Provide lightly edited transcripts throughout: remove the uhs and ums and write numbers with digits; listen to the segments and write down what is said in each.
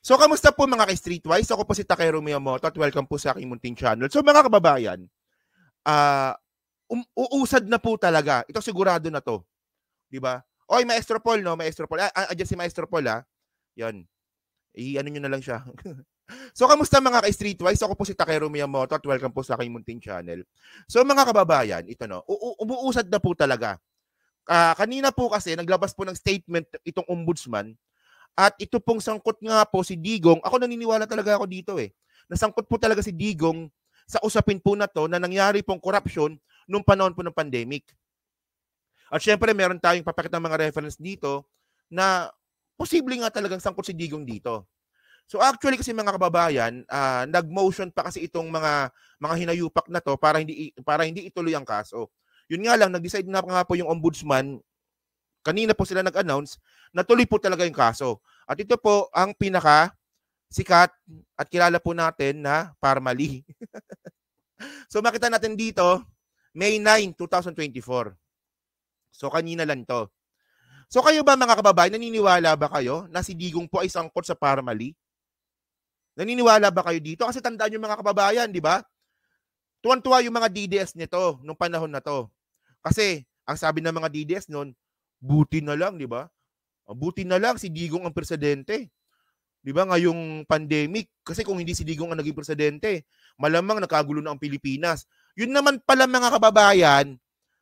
So, kamusta po mga ka-Streetwise? Ako po si Takero Miyamoto at welcome po sa aking munting channel. So, mga kababayan, uusad na po talaga. Ito sigurado na to. Diba? Oy, Maestro Paul, no? Maestro Paul. Adyan si Maestro Paul, ha? Yan. I-ano nyo na lang siya. So, kamusta mga ka-Streetwise? Ako po si Takero Miyamoto at welcome po sa aking munting channel. So, mga kababayan, ito no, umuusad na po talaga. Kanina po kasi, naglabas po ng statement itong ombudsman. At ito pong sangkot nga po si Digong, ako naniniwala talaga ako dito nasangkot po talaga si Digong sa usapin po na to na nangyari pong corruption nung panahon po ng pandemic. At syempre meron tayong papakita ng mga reference dito na posible nga talagang sangkot si Digong dito. So actually kasi mga kababayan, nag-motion pa kasi itong mga hinayupak na to para hindi ituloy ang kaso. Yun nga lang, nag-decide na nga po yung ombudsman. Kanina po sila nag-announce na tuloy po talaga yung kaso. At ito po ang pinaka sikat at kilala po natin na Parmali. So makita natin dito, May 9, 2024. So kanina lang to. So kayo ba mga kababayan, naniniwala ba kayo na si Digong po ay sangkot sa Parmali? Naniniwala ba kayo dito? Kasi tandaan nyo mga kababayan, di ba? Tuwan-tuwa yung mga DDS nito nung panahon na to. Kasi ang sabi ng mga DDS noon, buti na lang, di ba? Buti na lang si Digong ang presidente. Di ba ngayong pandemic? Kasi kung hindi si Digong ang naging presidente, malamang nakagulo na ang Pilipinas. Yun naman pala mga kababayan,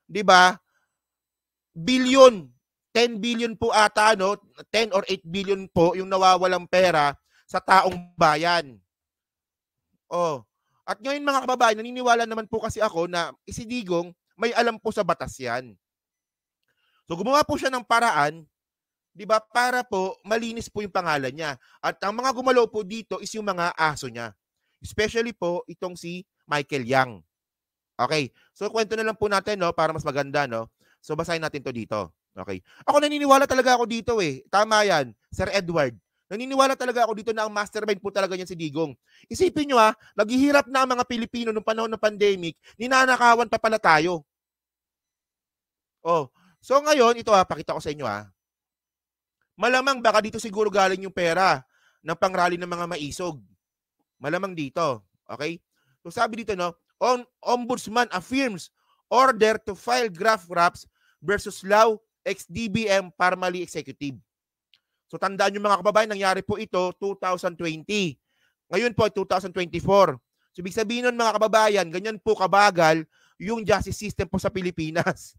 di ba? Billion, 10 billion po ata, no? 10 or 8 billion po yung nawawalang pera sa taong bayan. Oh. At ngayon mga kababayan, naniniwala naman po kasi ako na si Digong may alam po sa batas yan. So gumawa po siya ng paraan, 'di ba, para po malinis po yung pangalan niya. At ang mga gumalaw po dito is yung mga aso niya. Especially po itong si Michael Yang. Okay. So kwento na lang po natin no para mas maganda no. So basahin natin to dito. Okay. Ako naniniwala talaga ako dito Tama 'yan, Sir Edward. Naniniwala talaga ako dito na ang mastermind po talaga niyan si Digong. Isipin nyo naghihirap na ang mga Pilipino nung panahon ng pandemic, ninanakawan pa pala tayo. Oh, so ngayon ito pakita ko sa inyo Malamang baka dito siguro galing yung pera ng pangrally ng mga maisog. Malamang dito. Okay? So sabi dito Ombudsman affirms order to file graft wraps versus Law ex-DBM Parmali Executive. So tandaan nyo mga kababayan, nangyari po ito 2020. Ngayon po 2024. So ibig sabihin nun mga kababayan, ganyan po kabagal yung justice system po sa Pilipinas.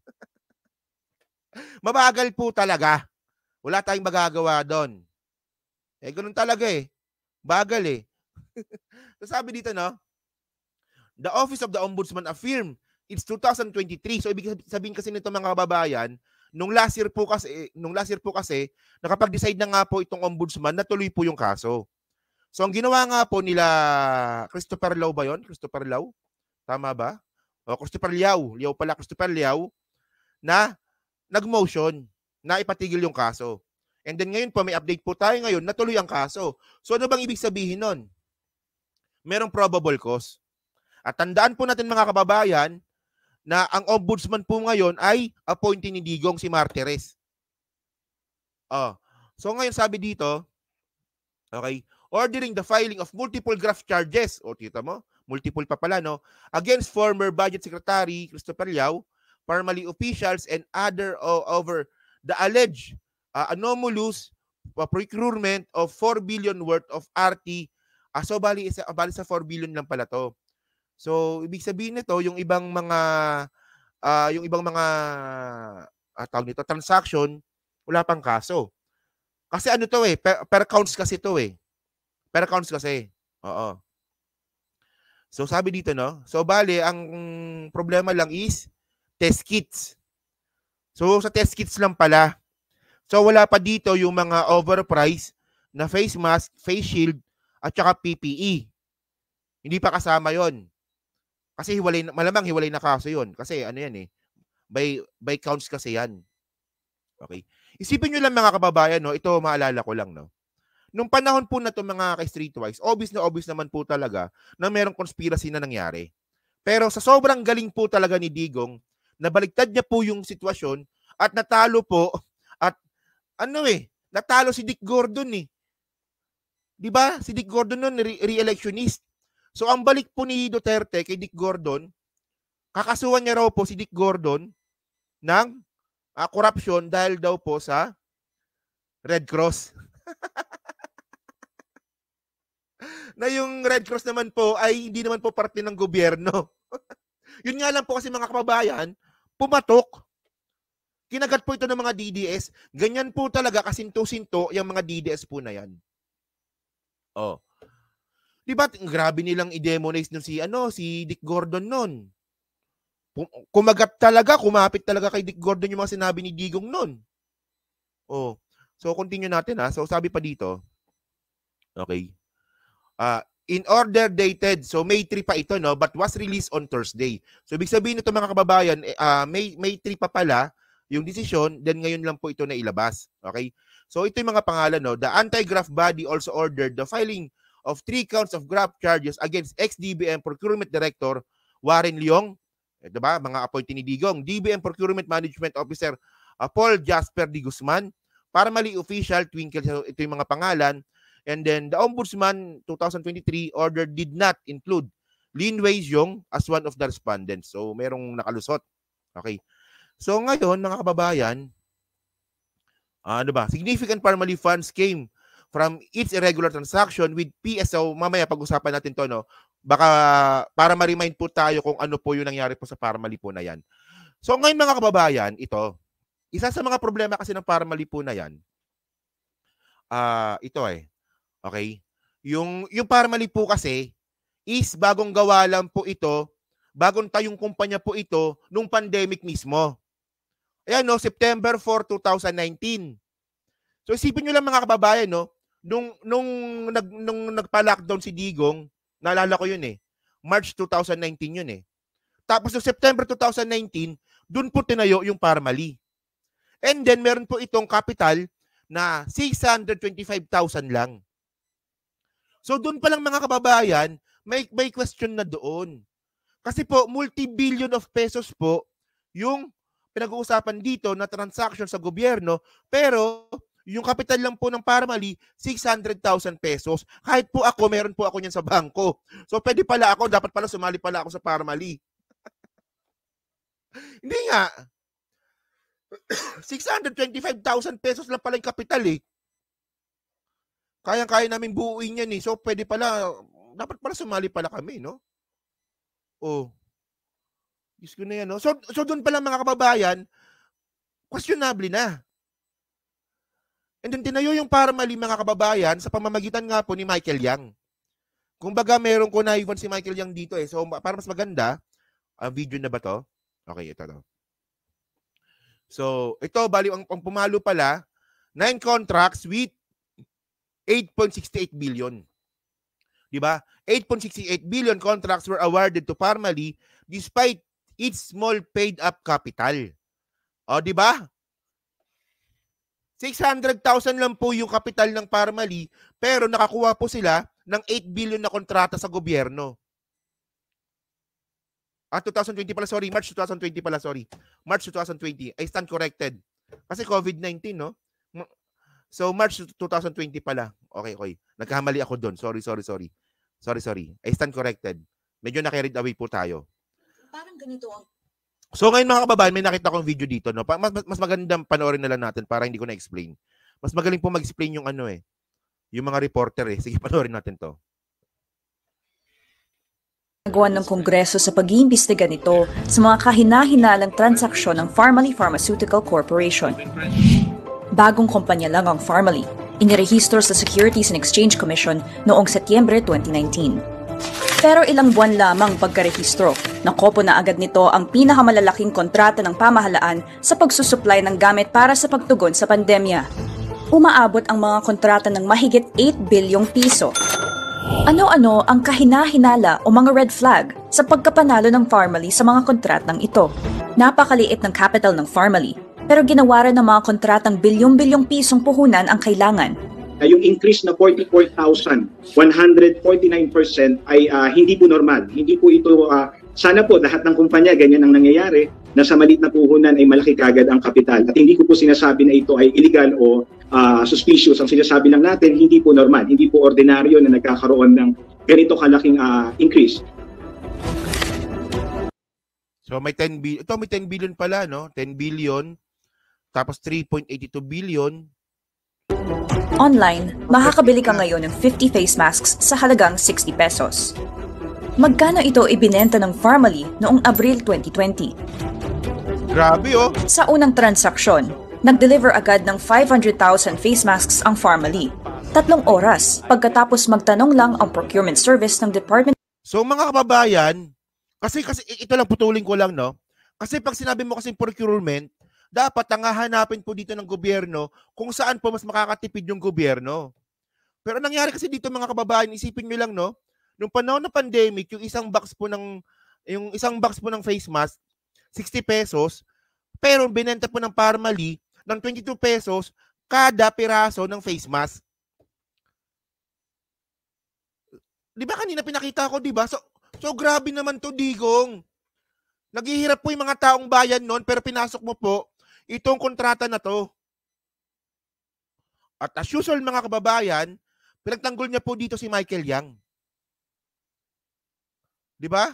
Mabagal po talaga. Wala tayong magagawa doon. Ganun talaga Bagal So sabi dito the Office of the Ombudsman affirmed it's 2023. So ibig sabihin kasi nito mga kababayan, nung last year po kasi nakapag-decide na nga po itong ombudsman na tuloy po yung kaso. So ang ginawa nga po nila Christopher Lau ba 'yon? Christopher Lau? Tama ba? O Christopher Liao. Christopher Liao na nag-motion na ipatigil yung kaso. And then ngayon po, may update po tayo ngayon, natuloy ang kaso. So ano bang ibig sabihin nun? Merong probable cause. At tandaan po natin mga kababayan, na ang ombudsman po ngayon ay appointee ni Digong si Martires. So ngayon sabi dito, okay, ordering the filing of multiple graft charges. Tita mo, multiple pa pala, against former Budget Secretary Christopher Liao, Parmali officials, and other over the alleged anomalous procurement of 4 billion worth of RT. So bali sa 4 billion lang pala to. So ibig sabihin nito yung ibang mga tawag nito transaction wala pang kaso. Kasi ano to per counts kasi to Per counts kasi. Oo. So sabi dito so bali ang problema lang is test kits. So sa test kits lang pala. So wala pa dito yung mga overpriced na face mask, face shield, at saka PPE. Hindi pa kasama yon. Kasi malamang hiwalay na kaso yon. Kasi ano yan by counts kasi yan. Okay. Isipin nyo lang mga kababayan, ito maalala ko lang, Nung panahon po na ito mga ka-Streetwise, obvious naman po talaga na merong conspiracy na nangyari. Pero sa sobrang galing po talaga ni Digong, nabaliktad niya po yung sitwasyon at natalo po. Natalo si Dick Gordon 'Di ba? Si Dick Gordon noon re-electionist. So ang balik po ni Duterte kay Dick Gordon, kakasuhan niya raw po si Dick Gordon ng corruption dahil daw po sa Red Cross. Na yung Red Cross naman po ay hindi naman po parte ng gobyerno. Yun nga lang po kasi mga kababayan, pumatok. Kinagat po ito ng mga DDS. Ganyan po talaga kasinto-sinto yung mga DDS po na yan. Oh. Diba, grabe nilang i-demonize nun si Dick Gordon nun. Kumagat talaga, kumapit talaga kay Dick Gordon yung mga sinabi ni Digong nun. Oh. So, continue natin ha. So, sabi pa dito. Okay. In order dated, so May 3 pa ito, no? But was released on Thursday. So, ibig sabihin nito mga kababayan, May 3 pa pala yung decision, then ngayon lang po ito na ilabas. Okay? So, ito yung mga pangalan, no? The anti-graft body also ordered the filing of 3 counts of graft charges against ex-DBM Procurement Director Warren Leong, ito ba, mga appointee ni Digong, DBM Procurement Management Officer Paul Jasper D. Guzman, Parmali Official Twinkle, ito yung mga pangalan. And then the Ombudsman 2023 order did not include Lin Weijong as one of the respondents. So merong nakalusot. Okay. So ngayon mga kababayan, ano ba? Significant Parmali funds came from its irregular transaction with PSO. Mamaya pag-usapan natin to, no? Baka para ma-remind po tayo kung ano po yung nangyari po sa Parmali po na yan. So ngayon mga kababayan, ito, isa sa mga problema kasi ng Parmali po na yan, ito okay? Yung Parmali po kasi is bagong gawa lang po ito, bagong tayong kumpanya po ito nung pandemic mismo. Ayan, no, September 4, 2019. So isipin nyo lang mga kababayan, no, nung nagpa-lockdown si Digong, naalala ko yun March 2019 yun Tapos no September 2019, dun po tinayo yung Parmali. And then meron po itong capital na 625,000 lang. So doon pa lang mga kababayan, may question na doon. Kasi po, multi-billion of pesos po yung pinag-uusapan dito na transaction sa gobyerno, pero yung kapital lang po ng Parmali, 600,000 pesos. Kahit po ako, meron po ako niyan sa bangko. So pwede pala ako, dapat pala sumali pala ako sa Parmali. Hindi nga. 625,000 pesos lang pala yung kapital Kayang-kaya namin buuin yan So, pwede pala, dapat pala sumali pala kami, no? Oh. Diyos ko na yan, no? So doon pala mga kababayan, questionable na. And then, tinayo yung Parmali mga kababayan sa pamamagitan nga po ni Michael Yang. Kumbaga, meron ko naiwan si Michael Yang dito So, para mas maganda, video na ba to? Okay, ito to. So, ito, bali, ang pumalo pala, 9 contracts with 8.68 billion. Diba? 8.68 billion contracts were awarded to Parmali despite its small paid-up capital. O, diba? 600,000 lang po yung capital ng Parmali, pero nakakuha po sila ng 8 billion na kontrata sa gobyerno. 2020 pala, sorry. March 2020 pala, sorry. March 2020. I stand corrected. Kasi COVID-19, no? So, March 2020 pala. Okay. Nagkamali ako doon. Sorry. I stand corrected. Medyo na-carried away po tayo. Parang ganito ang... So, ngayon mga kababayan, may nakita akong video dito. No? Mas magandang panoorin na lang natin para hindi ko na-explain. Mas magaling po mag-explain yung yung mga reporter Sige, panoorin natin to. Nagawa ng Kongreso sa pag-iimbestiga nito sa mga kahina-hinalang transaksyon ng Parmali Pharmaceutical Corporation. Bagong kumpanya lang ang Parmali, inirehistro sa Securities and Exchange Commission noong Setyembre 2019. Pero ilang buwan lamang pagkarehistro, nakopo na agad nito ang pinakamalalaking kontrata ng pamahalaan sa pagsusupply ng gamit para sa pagtugon sa pandemya. Umaabot ang mga kontrata ng mahigit 8 bilyong piso. Ano-ano ang kahina-hinala o mga red flag sa pagkapanalo ng Parmali sa mga kontratang ito? Napakaliit ng capital ng Parmali, pero ginawa rin ng mga kontratang bilyong-bilyong pisong puhunan ang kailangan. Yung increase na 44,149% ay hindi po normal. Hindi po ito Sana po lahat ng kumpanya ganyan ang nangyayari, na sa maliit na puhunan ay malaki kagad ang kapital. At hindi ko po sinasabi na ito ay illegal o suspicious. Ang sinasabi lang natin, hindi po normal, hindi po ordinaryo na nagkakaroon ng ganito kalaking increase. So may 10 billion, ito may 10 billion pala, no? 10 billion, tapos 3.82 billion. Online, makakabili ka ngayon ng 50 face masks sa halagang 60 pesos. Magkano ito ibinenta ng Pharmally noong Abril 2020? Grabe, oh! Sa unang transaksyon, nag-deliver agad ng 500,000 face masks ang Pharmally. 3 oras pagkatapos magtanong lang ang procurement service ng Department. So mga kababayan, kasi ito lang putulin ko lang, no? Kasi pag sinabi mo kasing procurement, dapat ang hahanapin po dito ng gobyerno kung saan po mas makakatipid yung gobyerno. Pero nangyari kasi dito mga kababayan, isipin nyo lang, no? Nung panahon ng pandemic, yung isang box po ng face mask, 60 pesos, pero binenta po ng Pharmally ng 22 pesos kada piraso ng face mask. Di ba kanina pinakita ko, di ba? So grabe naman to, Digong. Naghihirap po yung mga taong bayan noon, pero pinasok mo po itong kontrata na to. At as usual mga kababayan, pinagtanggol niya po dito si Michael Yang. Di ba?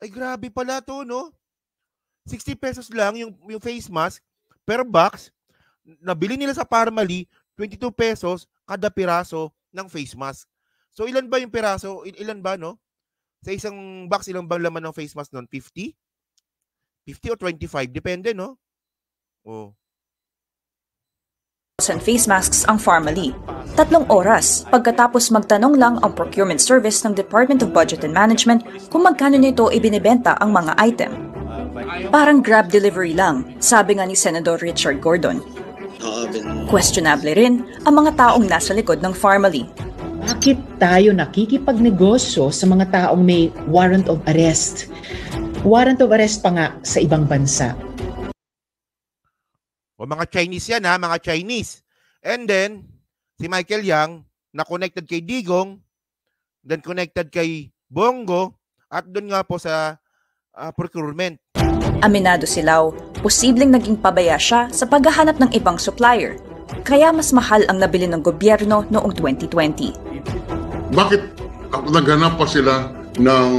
Ay grabe pala to, no? 60 pesos lang yung face mask per box. Nabili nila sa Pharmally, 22 pesos kada piraso ng face mask. So ilan ba yung piraso? Ilan ba, no? Sa isang box, ilang bang laman ng face mask nun? 50? 50 o 25? Depende, no? Oh. Face masks ang Pharmally. 3 oras pagkatapos magtanong lang ang procurement service ng Department of Budget and Management kung magkano nito ibinebenta ang mga item. Parang Grab delivery lang, sabi nga ni Senador Richard Gordon. Questionable rin ang mga taong nasa likod ng Pharmally. Bakit tayo nakikipagnegosyo sa mga taong may warrant of arrest? Warrant of arrest pa nga sa ibang bansa. O mga Chinese yan, ha? Mga Chinese. And then, si Michael Yang na connected kay Digong, then connected kay Bongo, at doon nga po sa procurement. Aminado si Lau, posibleng naging pabaya siya sa paghahanap ng ibang supplier. Kaya mas mahal ang nabili ng gobyerno noong 2020. Bakit naghanap pa sila ng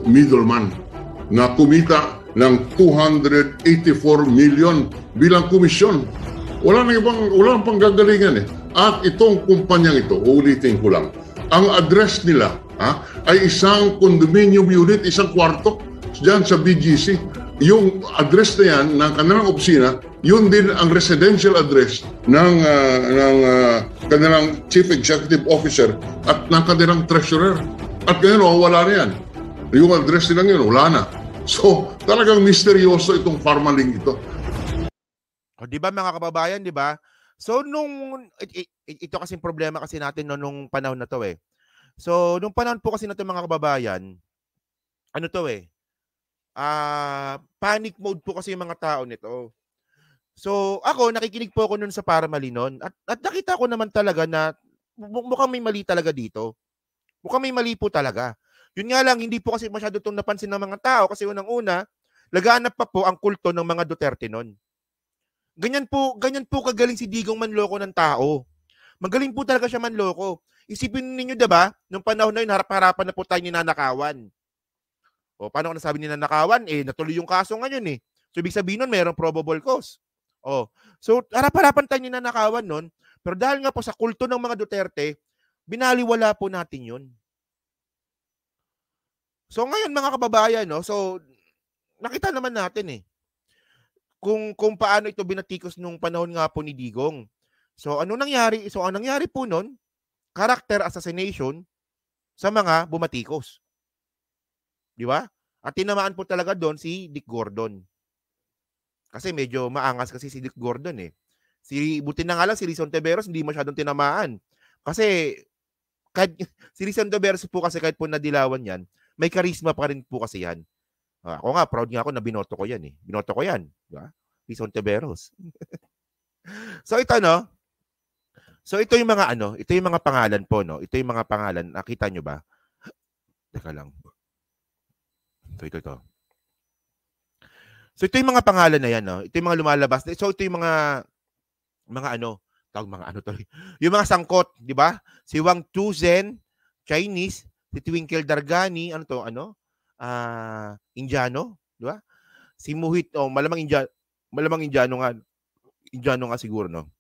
middleman na kumita ng 284 million bilang komisyon? Walang panggagalingan eh. At itong kumpanyang ito, ulitin ko lang, ang address nila ay isang condominium unit, isang kwarto diyan sa BGC. Yung address na yan ng kanilang opisina, yun din ang residential address ng kanilang chief executive officer at ng kanilang treasurer. At ngayon, wala na yan. Yung address nilang yun, wala na. So, talagang misteryoso itong Pharmally ito. O, di ba mga kababayan, di ba? So, ito kasing problema kasi natin nung panahon na to eh. So, nung panahon po kasi na to mga kababayan, ano to eh, panic mode po kasi yung mga tao nito. So, ako, nakikinig po ako nun sa Pharmally nun. At nakita ko naman talaga na mukhang may mali talaga dito. Mukhang may mali po talaga. Yun nga lang, hindi po kasi masyado itong napansin ng mga tao kasi unang-una, laganap pa po ang kulto ng mga Duterte nun. Ganyan po kagaling si Digong manloko ng tao. Magaling po talaga siya manloko. Isipin ninyo, diba, nung panahon na yun, harap-harapan na po tayo ninanakawan. O, paano ko nasabi ninanakawan? Natuloy yung kaso ngayon eh. So, ibig sabihin nun, mayroong probable cause. O, so, harap-harapan tayo ninanakawan nun, pero dahil nga po sa kulto ng mga Duterte, binaliwala po natin yun. So, ngayon mga kababayan, no, so, nakita naman natin eh, kung paano ito binatikos nung panahon nga po ni Digong. So, ano nangyari? So, ang nangyari po nun, character assassination sa mga bumatikos. Di ba? At tinamaan po talaga doon si Dick Gordon. Kasi medyo maangas kasi si Dick Gordon eh. Buti na nga lang si Rizon Tiveros hindi masyadong tinamaan. Kasi si Rizon Tiveros po kasi kahit po nadilawan yan, may karisma pa rin po kasi yan. Ako nga, proud nga ako na binoto ko yan eh. Binoto ko yan. Diba? Rizon Tiveros. So ito no, so ito yung mga ito yung mga pangalan po no. Ito yung mga pangalan, nakita nyo ba? Teka lang. Ito. So ito yung mga pangalan na yan, no? Ito yung mga lumalabas. So ito yung mga yung mga sangkot, di ba? Si Wang Chuzhen, Chinese, si Twinkle Dargani, Indiano, di ba? Si Muhit, malamang Indiano nga siguro, no?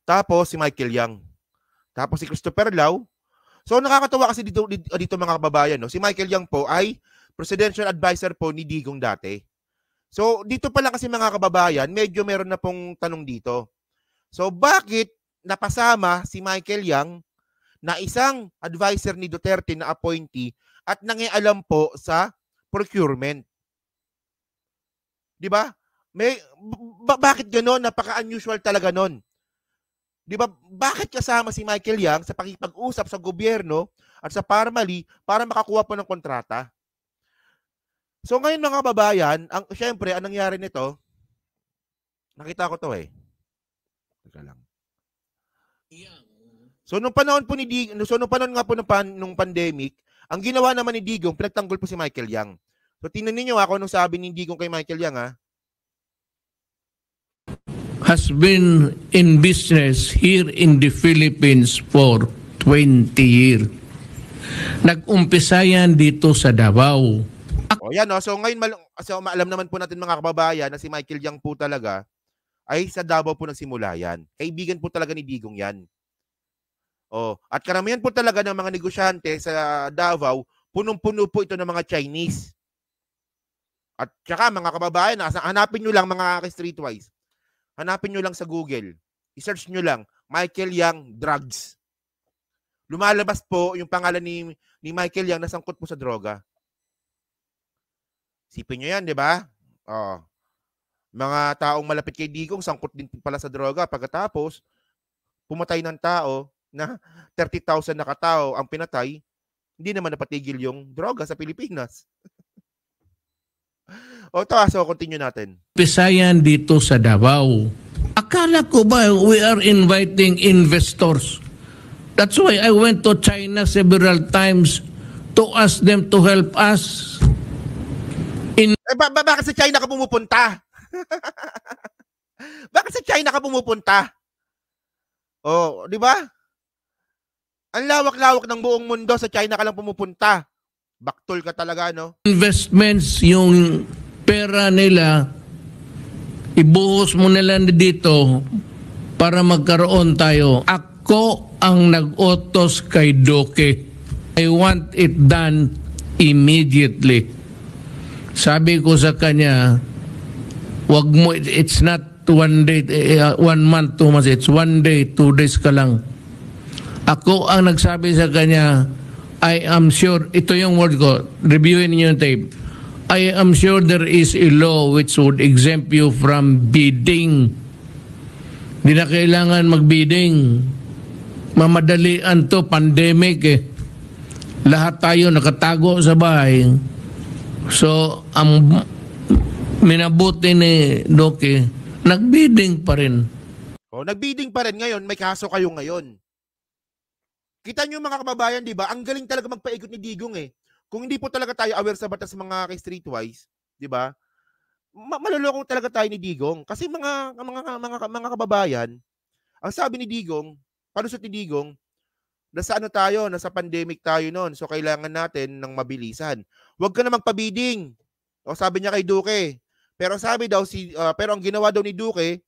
Tapos si Michael Yang. Tapos si Christopher Lau. So nakakatawa kasi dito mga kababayan, no? Si Michael Yang po ay presidential advisor po ni Digong dati. So dito pa lang kasi mga kababayan, medyo meron na pong tanong dito. So bakit napasama si Michael Yang na isang advisor ni Duterte na appointee at nangialam po sa procurement? 'Di ba? Bakit gano'n? Napaka-unusual talaga no'n. 'Di ba? Bakit kasama si Michael Yang sa pakikipag-usap sa gobyerno at sa Parmali para makakuha po ng kontrata? So ngayon mga kababayan, syempre ang nangyari nito, nakita ko 'to eh. Teka lang. So nung panahon po nung pandemic, ang ginawa naman ni Digong, pinagtanggol po si Michael Yang. So tingnan niyo ako nung sabi ni Digong kay Michael Yang, has been in business here in the Philippines for 20 years. Nag-umpisa yan dito sa Davao. Yan, no? So ngayon maalam naman po natin mga kababayan na si Michael Yang po talaga ay sa Davao po nagsimula yan. Kaibigan po talaga ni Digong yan. At karamihan po talaga ng mga negosyante sa Davao, punong-puno po ito ng mga Chinese. At saka mga kababayan, hanapin nyo lang mga streetwise. Hanapin nyo lang sa Google. I-search nyo lang, Michael Yang drugs. Lumalabas po yung pangalan ni Michael Yang na sangkot po sa droga. Sipin nyo yan, di ba? Mga taong malapit kay Digong, sangkot din pala sa droga. Pagkatapos, pumatay ng tao na 30,000 na katao ang pinatay, hindi naman napatigil yung droga sa Pilipinas. So continue natin. Pisayan dito sa Davao. Akala ko ba we are inviting investors? That's why I went to China several times to ask them to help us. Bakit sa China ka pumupunta? Bakit sa China ka pumupunta? Di ba? Ang lawak-lawak ng buong mundo, sa China ka lang pumupunta. Baktol ka talaga, no? Investments, yung pera nila, ibuhos mo nila dito para magkaroon tayo. Ako ang nag-utos kay Duque. I want it done immediately. Sabi ko sa kanya, wag mo, it's not 1 day, 1 month, 2 months, it's 1 day, 2 days ka lang. Ako ang nagsabi sa kanya, I am sure, ito yung word ko, reviewin niyo yung tape. I am sure there is a law which would exempt you from bidding. Hindi na kailangan mag-bidding. Mamadalian to, pandemic eh. Lahat tayo nakatago sa bahay. So, ang minabuti ni Duque, nagbidding pa rin. Nagbidding pa rin ngayon, may kaso kayo ngayon. Kita nyo mga kababayan, di ba? Ang galing talaga magpaikot ni Digong eh. Kung hindi po talaga tayo aware sa batas mga streetwise, di ba? Maluloko talaga tayo ni Digong. Kasi mga kababayan, ang sabi ni Digong, palusot ni Digong, nasa pandemic tayo noon. So kailangan natin ng mabilisan. Huwag ka na magpa-bidding. Sabi niya kay Duque. Pero pero ang ginawa daw ni Duque,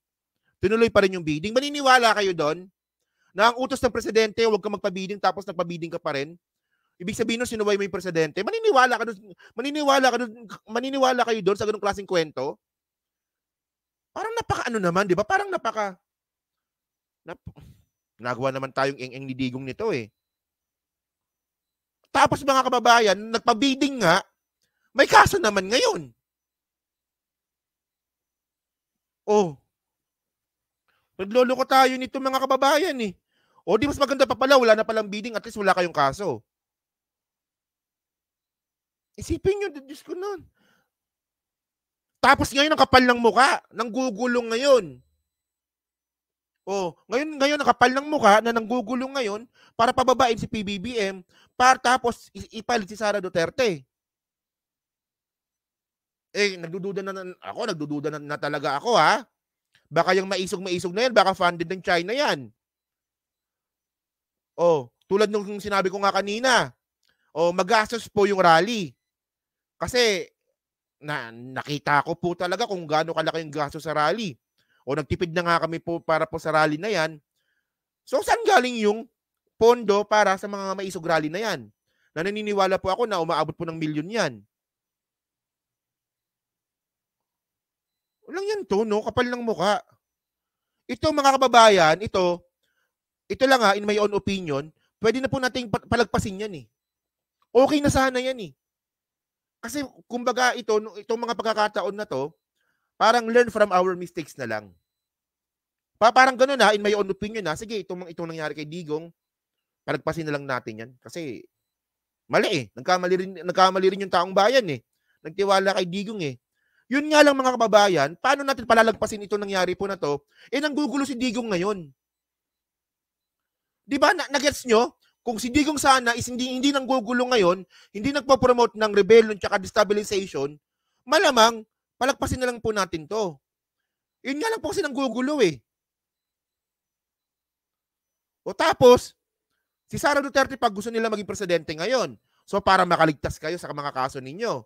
tinuloy pa rin yung bidding. Maniniwala kayo doon na ang utos ng presidente, huwag ka magpa-bidding tapos nagpa-bidding ka pa rin? Ibig sabihin nun, sinuway mo yung presidente? Maniniwala kayo doon sa ganung klaseng kwento? Parang naman, di ba? Parang nagawa naman tayong eng-eng ni Digong nito eh. Tapos mga kababayan, nagpa-bidding nga, may kaso naman ngayon. Nagloloko tayo nito mga kababayan eh. Di mas maganda pa pala, wala na palang bidding, at least wala kayong kaso. Isipin nyo, Diyos ko nun. Tapos ngayon, ang kapal ng muka, nang gugulong ngayon. Oh, ngayon nakapal ng mukha na nanggugulo ngayon para pababain si PBBM para tapos ipalit si Sara Duterte. Nagdududa na talaga ako ha. Baka yung maisog na yan, baka funded ng China yan. Oh, tulad nung sinabi ko nga kanina. Oh, magastos po yung rally. Kasi nakita ko po talaga kung gaano kalaki yung gastos sa rally. O nagtipid na nga kami po para po sa rally na yan. So, saan galing yung pondo para sa mga maisog rally na yan? Naniniwala po ako na umaabot po ng milyon yan. Walang yan to, no? Kapal ng muka. Ito, mga kababayan, ito lang in my own opinion, pwede na po nating palagpasin yan eh. Okay na sana yan eh. Kasi, kumbaga, itong mga pagkakataon na to, parang learn from our mistakes na lang. Parang gano'n na, in my own opinion na, sige, itong nangyari kay Digong, palagpasin na lang natin yan. Kasi, mali eh. Nagkamali rin yung taong bayan eh. Nagtiwala kay Digong eh. Yun nga lang mga kababayan, paano natin palalagpasin itong nangyari po na to? Nanggugulo si Digong ngayon. Di ba? Nagets nyo? Kung si Digong sana is hindi nanggugulo ngayon, hindi nagpo-promote ng rebellion tsaka destabilization, malamang, palagpasin na lang po natin to. Yun nga lang po kasi nanggugulo eh. O tapos, si Sara Duterte pag gusto nila maging presidente ngayon, so para makaligtas kayo sa mga kaso ninyo.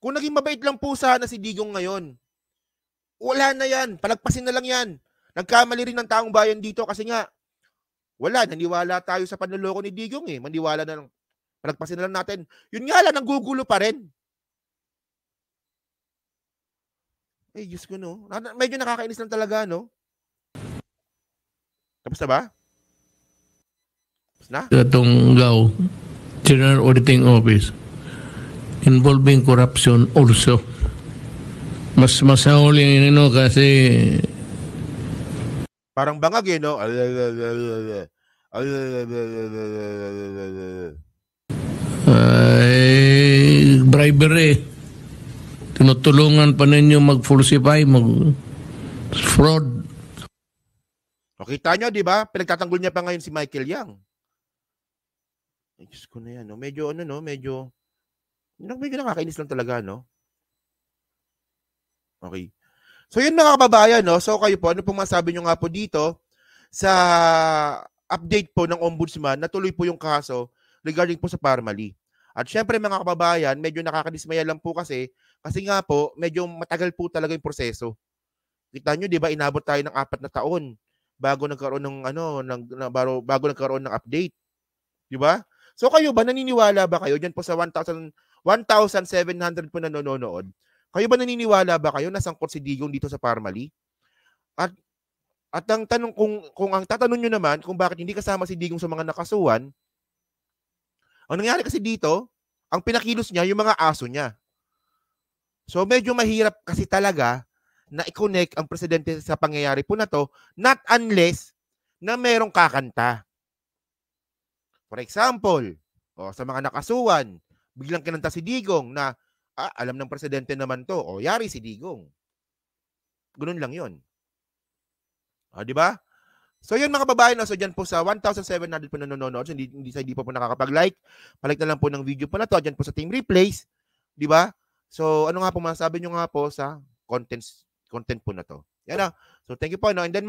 Kung naging mabait lang po sana si Digong ngayon, wala na yan. Palagpasin na lang yan. Nagkamali rin ng taong bayan dito kasi nga, naniwala tayo sa panloloko ni Digong eh. Maniwala na lang. Palagpasin na lang natin. Yun nga lang, nanggugulo pa rin. Diyos ko no. Medyo nakakainis lang talaga no. Tapos na ba? Tapos na? Itong GAO, General Auditing Office, involving corruption also. Mas masahuli kasi parang bangag eh, no? Bribery. Tinutulungan pa ninyo mag-falsify, mag-fraud. O kita nyo, di ba? Pinagtatanggol niya pa ngayon si Michael Yang. Ay, Diyos ko na yan, no? Medyo nakakainis lang talaga, no? Okay. So, yun mga kababayan, no? So, kayo po, ano pong masabi nyo nga po dito sa update po ng Ombudsman na tuloy po yung kaso regarding po sa Parmali. At syempre, mga kababayan, medyo nakakadismaya lang po kasi nga po, medyo matagal po talaga yung proseso. Kita nyo, di ba, inabot tayo ng 4 na taon bago nagkaroon bago nagkaroon ng update. Di ba? So kayo ba, naniniwala ba kayo dyan po sa 1,700 po na nanonood? Kayo ba naniniwala ba kayo na sangkot si Digong dito sa Parmali? At ang tanong, kung ang tatanong nyo naman kung bakit hindi kasama si Digong sa mga nakasuhan, ang nangyari kasi dito, ang pinakilos niya yung mga aso niya. So medyo mahirap kasi talaga na i-connect ang presidente sa pangyayari po na to, not unless na merong kakanta. For example, sa mga nakasuhan, biglang kinanta si Digong na, alam ng presidente naman to, yari si Digong. Ganun lang yun. Di ba? So yun mga babae, so dyan po sa 1,700 po na nanonood, so hindi po nakakapag-like, palike na lang po ng video po na to, dyan po sa team replays, di ba? So ano nga po masasabi nyo nga po sa content po na to. Yan na. So thank you po. No? And then